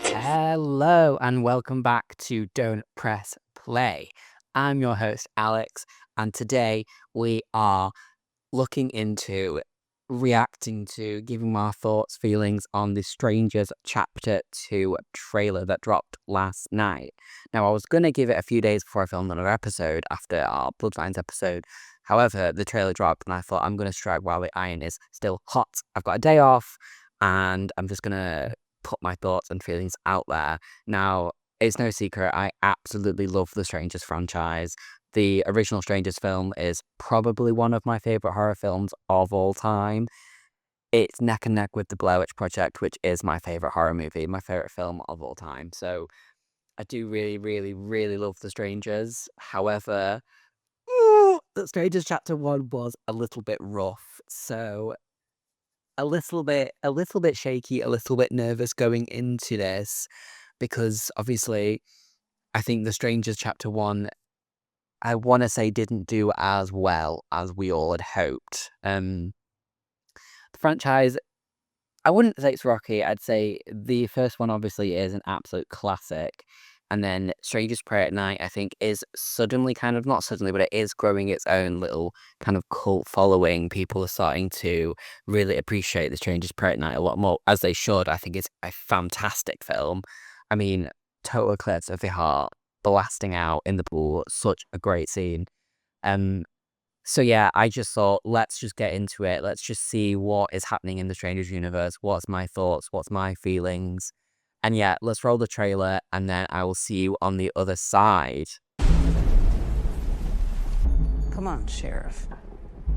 Hello and welcome back to Don't Press Play. I'm your host Alex, and today we are looking into reacting to, giving our thoughts, feelings on the Strangers Chapter 2 trailer that dropped last night. Now, I was going to give it a few days before I filmed another episode after our Bloodlines episode. However, the trailer dropped and I thought I'm going to strike while the iron is still hot. I've got a day off and I'm just going to put my thoughts and feelings out there. Now, it's no secret, I absolutely love the Strangers franchise. The original Strangers film is probably one of my favourite horror films of all time. It's neck and neck with The Blair Witch Project, which is my favourite horror movie, my favourite film of all time. So I do really, really, really love The Strangers. However, The Strangers Chapter 1 was a little bit rough. So a little bit shaky, a little bit nervous going into this. Because obviously, I think The Strangers Chapter 1, I want to say, didn't do as well as we all had hoped. The franchise, I wouldn't say it's rocky. I'd say the first one obviously is an absolute classic. And then Strangers Pray at Night, I think, is suddenly not suddenly, but it is growing its own little kind of cult following. People are starting to really appreciate the Strangers Pray at Night a lot more, as they should. I think it's a fantastic film. I mean, total eclipse of the heart, blasting out in the pool, such a great scene. So yeah, I just thought, let's just get into it. Let's just see what is happening in the Strangers universe. What's my thoughts? What's my feelings? And yeah, let's roll the trailer and then I will see you on the other side. Come on, Sheriff.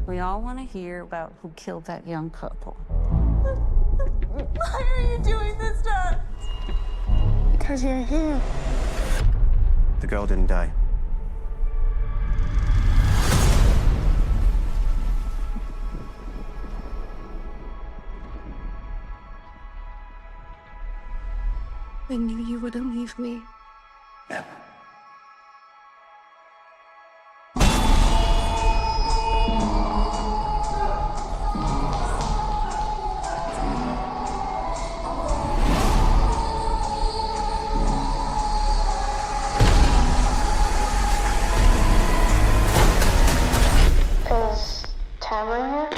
We all want to hear about who killed that young couple. Why are you doing this to us? Because you're here. The girl didn't die. I knew you wouldn't leave me. Is Tamara here?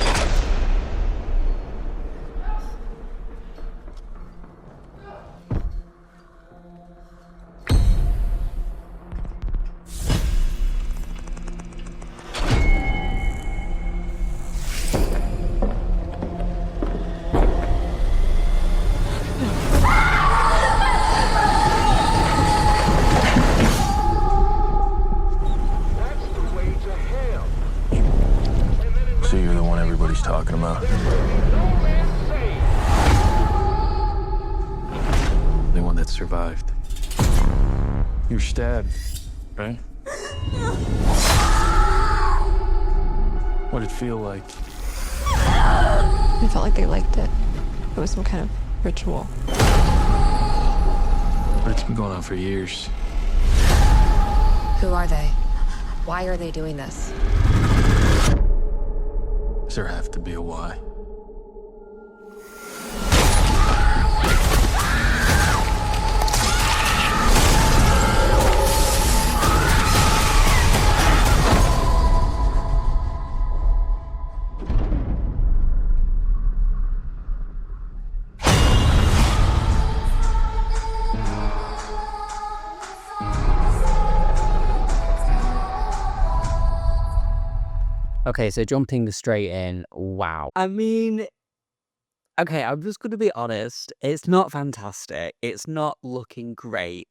So you're the one everybody's talking about? The one that survived. You were stabbed, right? What'd it feel like? I felt like they liked it. It was some kind of ritual. But it's been going on for years. Who are they? Why are they doing this? Does there have to be a why? Okay, so jumping straight in, wow. I mean, okay, I'm just going to be honest. It's not fantastic. It's not looking great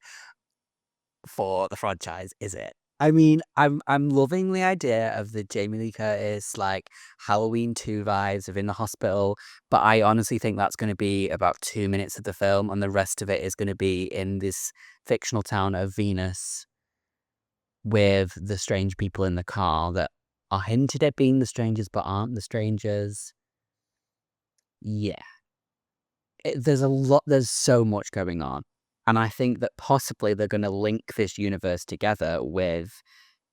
for the franchise, is it? I mean, I'm loving the idea of the Jamie Lee Curtis, like, Halloween 2 vibes of in the hospital, but I honestly think that's going to be about 2 minutes of the film, and the rest of it is going to be in this fictional town of Venus with the strange people in the car that are hinted at being the strangers but aren't the strangers. Yeah. There's so much going on. And I think that possibly they're going to link this universe together with,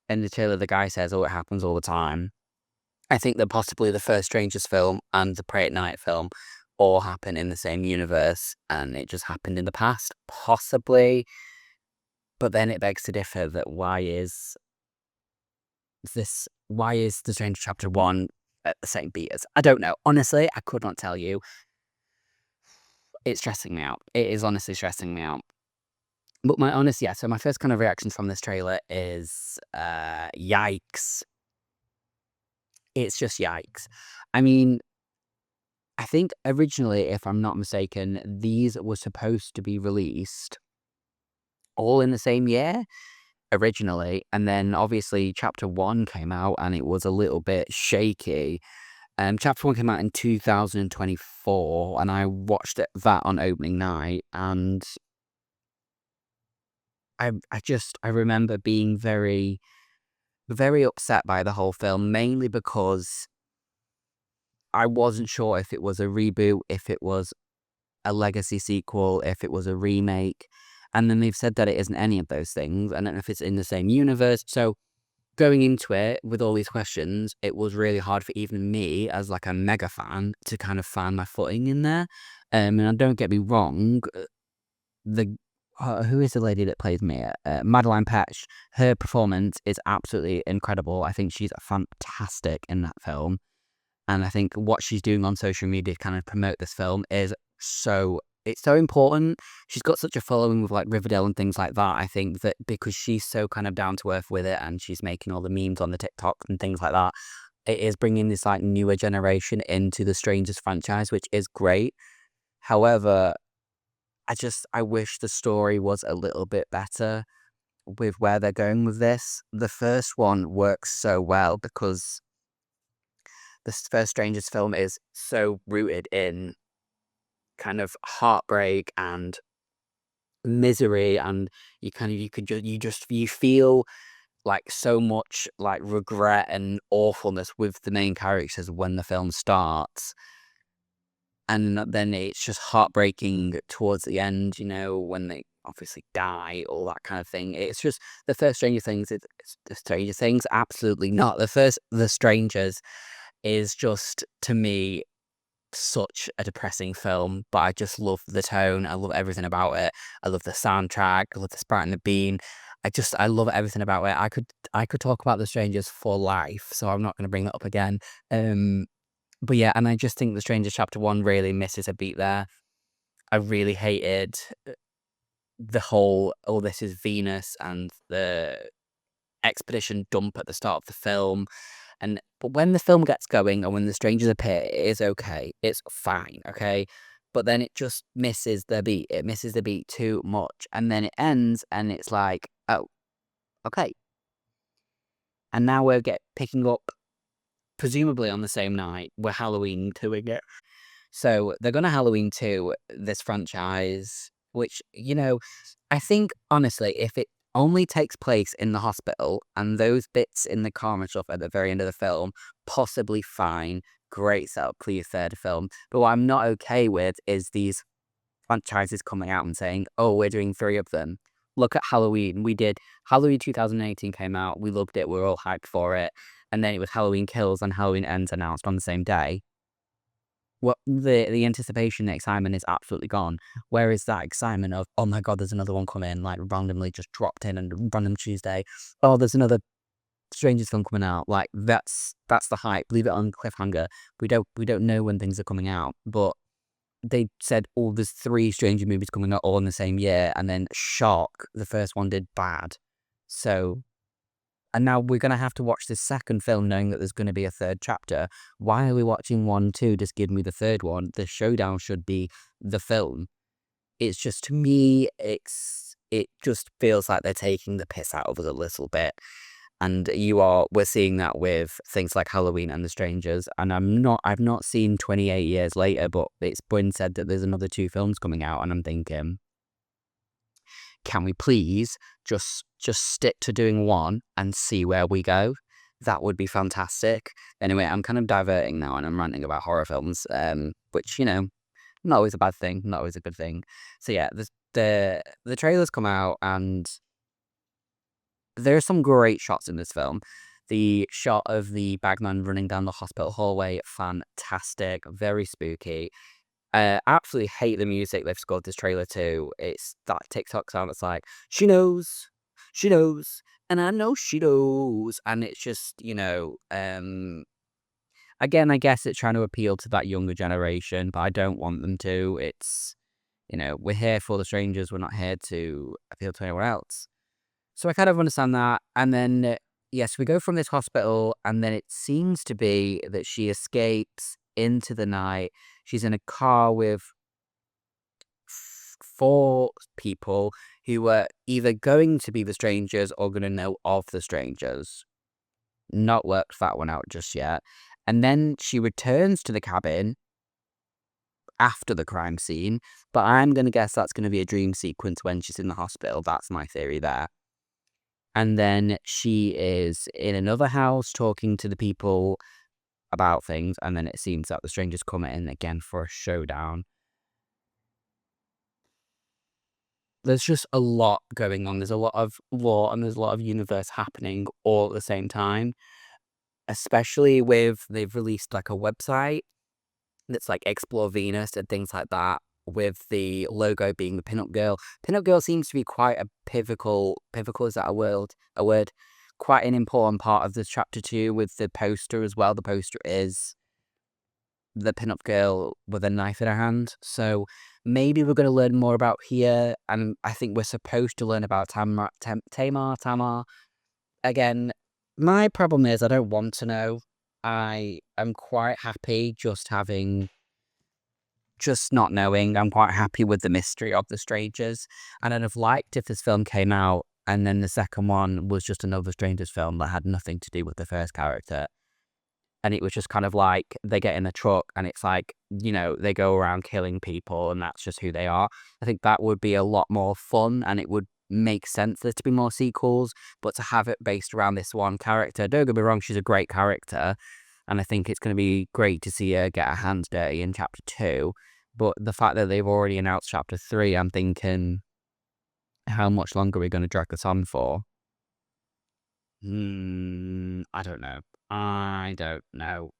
in the trailer, the guy says, oh, it happens all the time. I think that possibly the first Strangers film and the Pray at Night film all happen in the same universe, and it just happened in the past, possibly. But then it begs to differ that why is The Stranger Chapter 1 at the same beat as? I don't know. Honestly, I could not tell you. It's stressing me out. It is honestly stressing me out. But so my first kind of reaction from this trailer is, yikes. It's just yikes. I mean, I think originally, if I'm not mistaken, these were supposed to be released all in the same year originally, and then obviously chapter 1 came out and it was a little bit shaky. Chapter 1 came out in 2024 and I watched that on opening night, and I remember being very, very upset by the whole film, mainly because I wasn't sure if it was a reboot, if it was a legacy sequel, if it was a remake. And then they've said that it isn't any of those things. I don't know if it's in the same universe. So going into it with all these questions, it was really hard for even me as like a mega fan to kind of find my footing in there. And don't get me wrong, the who is the lady that plays Mia? Madeline Petch. Her performance is absolutely incredible. I think she's fantastic in that film. And I think what she's doing on social media to kind of promote this film is it's so important. She's got such a following with like Riverdale and things like that. I think that because she's so kind of down to earth with it and she's making all the memes on the TikTok and things like that, it is bringing this like newer generation into the Strangers franchise, which is great. However, I wish the story was a little bit better with where they're going with this. The first one works so well because this first Strangers film is so rooted in kind of heartbreak and misery, and you feel like so much like regret and awfulness with the main characters when the film starts. And then it's just heartbreaking towards the end, when they obviously die, all that kind of thing. It's just the first Stranger Things, it's the Stranger Things, absolutely not. The Strangers is just, to me, such a depressing film, but I just love the tone. I love everything about it. I love the soundtrack. I love the Sprite and the Bean. I love everything about it. I could talk about The Strangers for life, so I'm not going to bring that up again. But yeah, and I just think The Strangers Chapter 1 really misses a beat there. I really hated the whole, oh, this is Venus and the expedition dump at the start of the film. But when the film gets going and when the strangers appear, it is okay. It's fine, okay? But then it just misses the beat. It misses the beat too much. And then it ends and it's like, oh, okay. And now picking up, presumably on the same night, we're Halloween 2ing it. So they're gonna Halloween 2 this franchise, which, I think honestly, if it only takes place in the hospital and those bits in the car and stuff at the very end of the film, possibly fine. Great setup for your third film. But what I'm not okay with is these franchises coming out and saying, oh, we're doing 3 of them. Look at Halloween. We did Halloween 2018 came out. We loved it. We were all hyped for it. And then it was Halloween Kills and Halloween Ends announced on the same day. Well, the anticipation, the excitement is absolutely gone. Where is that excitement of, oh my god, there's another one coming, like randomly just dropped in and random Tuesday. Oh, there's another Strangers film coming out. Like that's the hype. Leave it on cliffhanger. We don't know when things are coming out, but they said, oh, there's 3 Stranger movies coming out all in the same year, and then shock, the first one did bad. So. And now we're going to have to watch this second film knowing that there's going to be a third chapter. Why are we watching 1, 2? Just give me the third one. The showdown should be the film. It's just, to me, it just feels like they're taking the piss out of us a little bit. And we're seeing that with things like Halloween and The Strangers. And I've not seen 28 years later, but it's been said that there's another 2 films coming out. And I'm thinking, can we please just stick to doing 1 and see where we go? That would be fantastic. Anyway, I'm kind of diverting now and I'm ranting about horror films, which, not always a bad thing, not always a good thing. So yeah, the trailers come out and there are some great shots in this film. The shot of the bagman running down the hospital hallway, fantastic, very spooky. Absolutely hate the music they've scored this trailer to. It's that TikTok sound that's like, she knows, and I know she knows. And it's just, again, I guess it's trying to appeal to that younger generation, but I don't want them to. It's, we're here for the strangers. We're not here to appeal to anyone else. So I kind of understand that. And then, yes, we go from this hospital, and then it seems to be that she escapes into the night. She's in a car with four people who were either going to be the strangers or going to know of the strangers. Not worked that one out just yet. And then she returns to the cabin after the crime scene, but I'm going to guess that's going to be a dream sequence when she's in the hospital. That's my theory there. And then she is in another house talking to the people about things, and then it seems that the strangers come in again for a showdown. There's just a lot going on. There's a lot of lore and there's a lot of universe happening all at the same time. Especially with, they've released like a website that's like Explore Venus and things like that, with the logo being the pinup girl. Pinup girl seems to be quite a pivotal, is that a word? Quite an important part of this chapter 2 with the poster as well. The poster is the pinup girl with a knife in her hand. So maybe we're going to learn more about here, and I think we're supposed to learn about Tamar. Again, my problem is I don't want to know. I am quite happy just not knowing. I'm quite happy with the mystery of the strangers, and I'd have liked if this film came out and then the second one was just another strangers film that had nothing to do with the first character. And it was just kind of like they get in a truck and it's like, they go around killing people and that's just who they are. I think that would be a lot more fun, and it would make sense for there to be more sequels. But to have it based around this one character, don't get me wrong, she's a great character. And I think it's going to be great to see her get her hands dirty in chapter 2. But the fact that they've already announced chapter 3, I'm thinking, how much longer are we going to drag this on for? I don't know.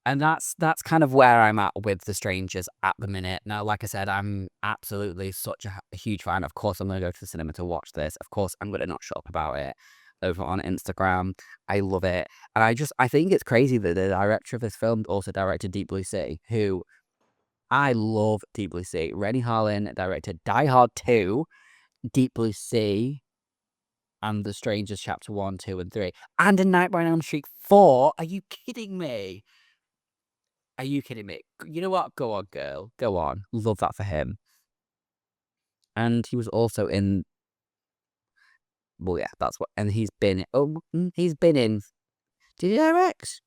And that's kind of where I'm at with The Strangers at the minute. Now, like I said, I'm absolutely such a huge fan. Of course, I'm going to go to the cinema to watch this. Of course, I'm going to not shut up about it over on Instagram. I love it. And I think it's crazy that the director of this film also directed Deep Blue Sea, who I love Deep Blue Sea. Rennie Harlin directed Die Hard 2, Deep Blue Sea, and The Strangers Chapter 1, 2, and 3. And A Nightmare on Elm Street 4. Are you kidding me? Are you kidding me? You know what? Go on, girl. Go on. Love that for him. And he was also in... Well, yeah, that's what... And he's been... he's been in... Did he direct?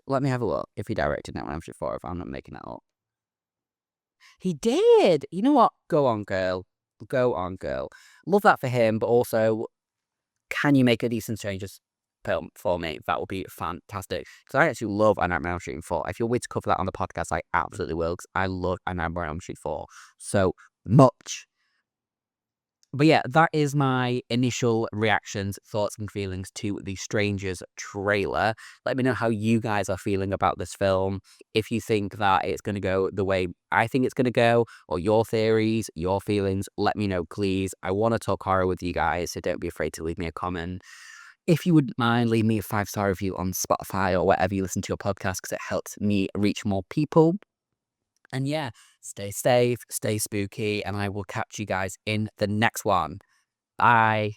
Let me have a look if he directed Nightmare on Elm Street 4, if I'm not making that up. He did! You know what? Go on, girl. Love that for him, but also, can you make a decent Strangers film for me? That would be fantastic. Because I actually love A Nightmare on Elm Street 4. If you're willing to cover that on the podcast, I absolutely will, because I love A Nightmare on Elm Street 4 so much. But yeah, that is my initial reactions, thoughts, and feelings to The Strangers trailer. Let me know how you guys are feeling about this film. If you think that it's going to go the way I think it's going to go, or your theories, your feelings, let me know, please. I want to talk horror with you guys, so don't be afraid to leave me a comment. If you wouldn't mind, leave me a 5-star review on Spotify or wherever you listen to your podcast, because it helps me reach more people. And yeah, stay safe, stay spooky, and I will catch you guys in the next one. Bye.